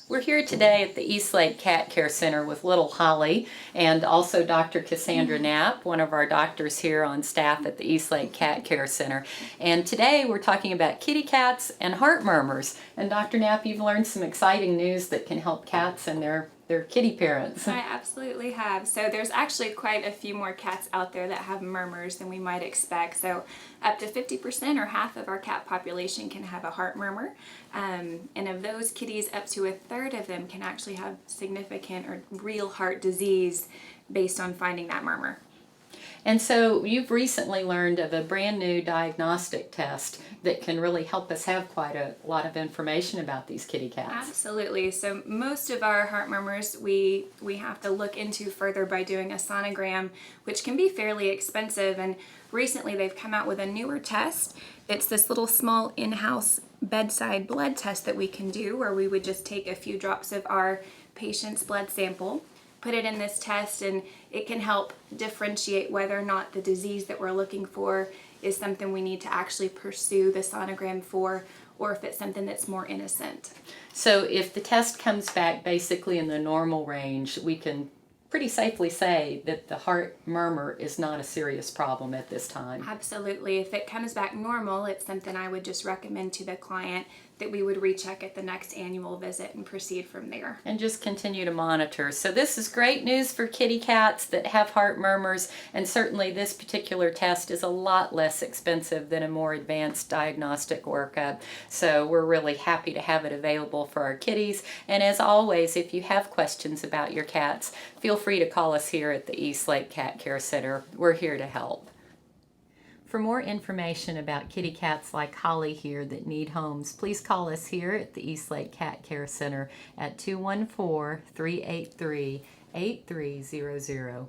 We're here today at the Eastlake Cat Care Center with little Holly and also Dr. Cassandra Knapp, one of our doctors here on staff at the Eastlake Cat Care Center. And today we're talking about kitty cats and heart murmurs. And Dr. Knapp, you've learned some exciting news that can help cats and their kitty parents. I absolutely have. So there's actually quite a few more cats out there that have murmurs than we might expect. So up to 50% or half of our cat population can have a heart murmur. And of those kitties, up to a third of them can actually have significant or real heart disease based on finding that murmur. And so you've recently learned of a brand new diagnostic test that can really help us have quite a lot of information about these kitty cats. Absolutely. So most of our heart murmurs we have to look into further by doing a sonogram, which can be fairly expensive. And recently they've come out with a newer test. It's this little small in-house bedside blood test that we can do, where we would just take a few drops of our patient's blood sample, put it in this test, and it can help differentiate whether or not the disease that we're looking for is something we need to actually pursue the sonogram for, or if it's something that's more innocent. So if the test comes back basically in the normal range, we can pretty safely say that the heart murmur is not a serious problem at this time. Absolutely. If it comes back normal, it's something I would just recommend to the client that we would recheck at the next annual visit and proceed from there. And just continue to monitor. So this is great news for kitty cats that have heart murmurs, and certainly this particular test is a lot less expensive than a more advanced diagnostic workup. So we're really happy to have it available for our kitties. And as always, if you have questions about your cats, feel free to call us here at the Eastlake Cat Care Center. We're here to help. For more information about kitty cats like Holly here that need homes, please call us here at the Eastlake Cat Care Center at 214-383-8300.